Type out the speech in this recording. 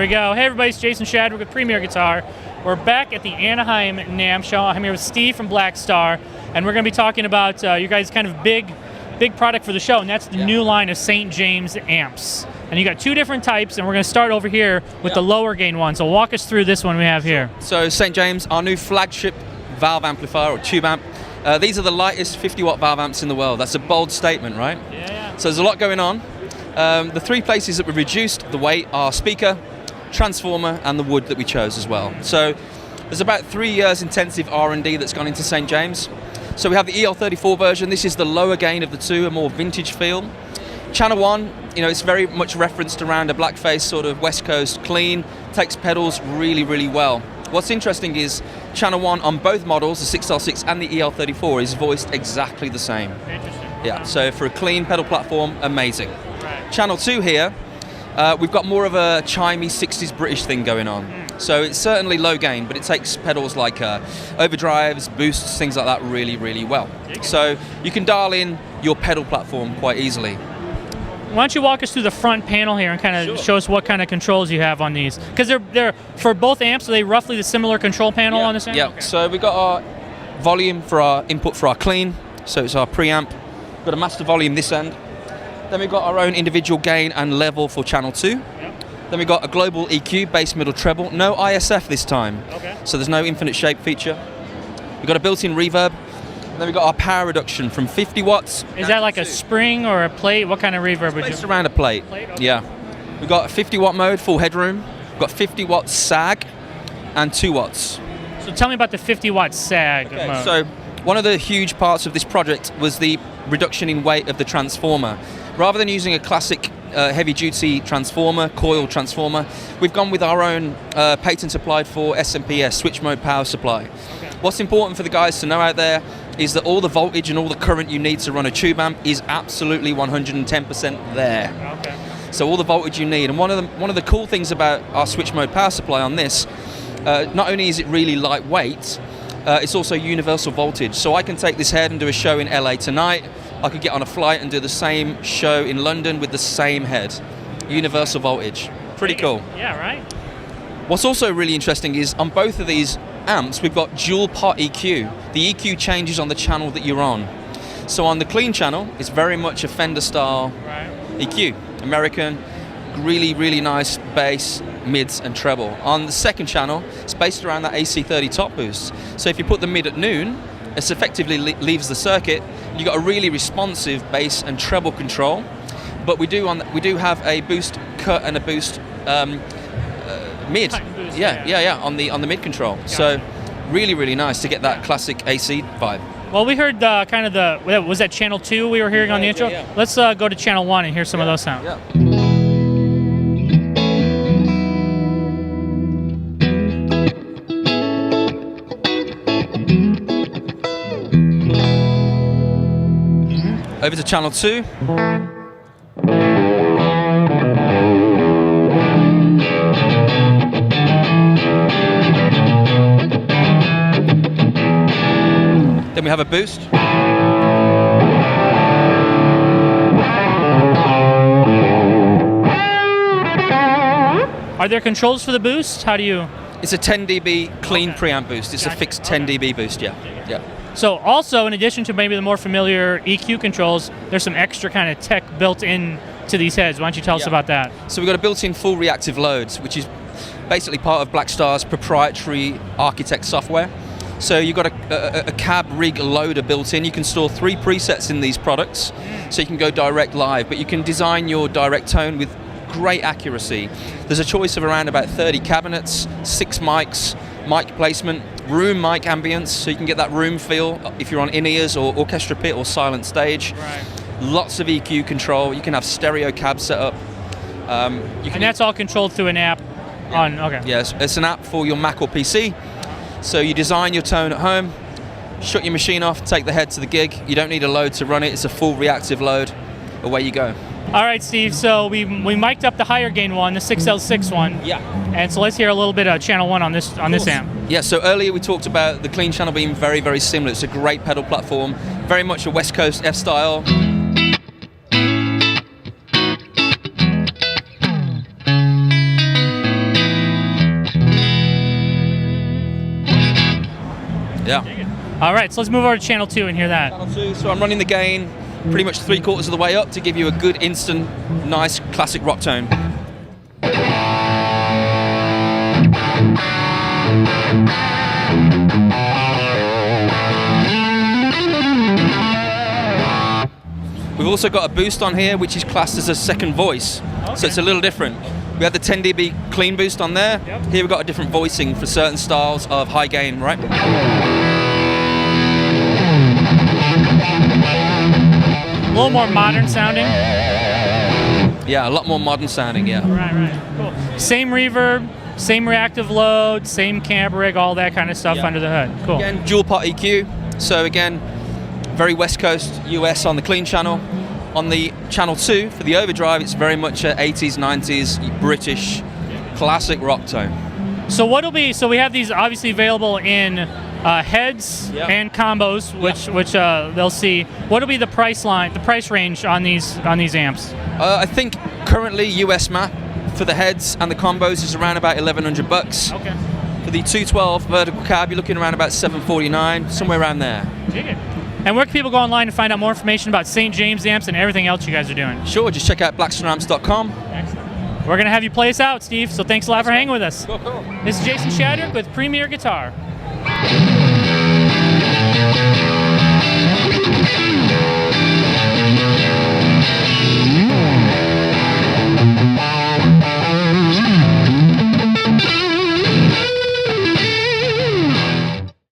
we go. Hey everybody, it's Jason Shadwick with Premier Guitar. We're back at the Anaheim NAMM show. I'm here with Steve from Blackstar, and we're going to be talking about you guys' kind of big product for the show, and that's the new line of St. James amps. And you got two different types, and we're going to start over here with the lower gain one. So walk us through this one we have here. So St. James, our new flagship valve amplifier or tube amp. These are the lightest 50-watt valve amps in the world. That's a bold statement, right? Yeah. So there's a lot going on. The three places that we reduced the weight are speaker, transformer, and the wood that we chose as well. So there's about 3 years intensive R&D that's gone into St. James. So we have the EL34 version. This is the lower gain of the two, a more vintage feel. Channel 1, it's very much referenced around a blackface sort of West Coast clean, takes pedals really, really well. What's interesting is Channel 1 on both models, the 6L6 and the EL34, is voiced exactly the same. Interesting. Yeah, so for a clean pedal platform, amazing. Right. Channel 2 here, we've got more of a chimey 60s British thing going on. So it's certainly low gain, but it takes pedals like overdrives, boosts, things like that really, really well. So you can dial in your pedal platform quite easily. Why don't you walk us through the front panel here and kind of show us what kind of controls you have on these? Because they're for both amps, are they roughly the similar control panel on this amp? Yeah, Okay. So we've got our volume for our input for our clean, so it's our preamp. We've got a master volume this end. Then we've got our own individual gain and level for channel 2. Then we've got a global EQ, bass, middle, treble. No ISF this time, so there's no infinite shape feature. We've got a built-in reverb. Then we've got our power reduction from 50 watts. Is that like a spring or a plate? What kind of reverb would you? Based around a plate. Okay. Yeah. We've got a 50 watt mode, full headroom. We've got 50 watt sag and 2 watts. So tell me about the 50 watt sag mode. So one of the huge parts of this project was the reduction in weight of the transformer. Rather than using a classic heavy duty transformer, coil transformer, we've gone with our own patent applied for SMPS, switch mode power supply. What's important for the guys to know out there is that all the voltage and all the current you need to run a tube amp is absolutely 110% there. Okay. So all the voltage you need. And one of the cool things about our switch mode power supply on this, not only is it really lightweight, it's also universal voltage. So I can take this head and do a show in LA tonight. I could get on a flight and do the same show in London with the same head. Universal voltage. Pretty cool. Yeah, right? What's also really interesting is on both of these amps, we've got dual pot EQ. The EQ changes on the channel that you're on. So on the clean channel, it's very much a Fender style EQ. American, really, really nice bass, mids and treble. On the second channel, it's based around that AC30 top boost. So if you put the mid at noon, it effectively leaves the circuit. You've got a really responsive bass and treble control. But we do have a boost cut and a boost mid. Boost, on the mid control. So really, really nice to get that classic AC vibe. Well, we heard was that channel 2 we were hearing on the intro? Yeah. Let's go to channel 1 and hear some of those sounds. Yeah. Over to channel 2. Then we have a boost. Are there controls for the boost? How do you? It's a 10 dB clean preamp boost. It's a fixed 10 dB boost, yeah. So also, in addition to maybe the more familiar EQ controls, there's some extra kind of tech built in to these heads. Why don't you tell us about that? So we've got a built-in full reactive loads, which is basically part of Blackstar's proprietary architect software. So you've got a cab rig loader built in. You can store 3 presets in these products, so you can go direct live, but you can design your direct tone with great accuracy. There's a choice of around about 30 cabinets, 6 mics, mic placement, room mic ambience, so you can get that room feel if you're on in-ears or orchestra pit or silent stage. Right. Lots of EQ control. You can have stereo cab setup. And that's all controlled through an app on, Yes, it's an app for your Mac or PC. So you design your tone at home, shut your machine off, take the head to the gig. You don't need a load to run it. It's a full reactive load. Away you go. All right, Steve, so we mic'd up the higher gain one, the 6L6 one. Yeah. And so let's hear a little bit of channel 1 on this amp. Yeah, so earlier we talked about the clean channel being very, very similar. It's a great pedal platform, very much a West Coast F-style. Yeah. All right, so let's move over to channel 2 and hear that. Channel 2, so I'm running the gain pretty much 3/4 of the way up to give you a good instant, nice classic rock tone. We've also got a boost on here, which is classed as a second voice. Okay. So it's a little different. We had the 10 dB clean boost on there. Yep. Here we've got a different voicing for certain styles of high gain, right? A little more modern sounding. Yeah, a lot more modern sounding, yeah. Right, cool. Same reverb, same reactive load, same cab rig, all that kind of stuff Yeah. under the hood. Cool. Again, dual pot EQ. So again, very West Coast US on the clean channel. On the channel 2 for the overdrive, it's very much a 80s, 90s British classic rock tone. So what'll be? So we have these obviously available in heads Yep. and combos, which they'll see. What'll be the price range on these amps? I think currently US map for the heads and the combos is around about $1,100. Okay. For the 212 vertical cab, you're looking around about $749, somewhere around there. Dig it. And where can people go online to find out more information about St. James amps and everything else you guys are doing? Sure, just check out blackstarramps.com. Excellent. We're going to have you play us out, Steve, so thanks a lot for hanging with us. Cool. This is Jason Shadrick with Premier Guitar.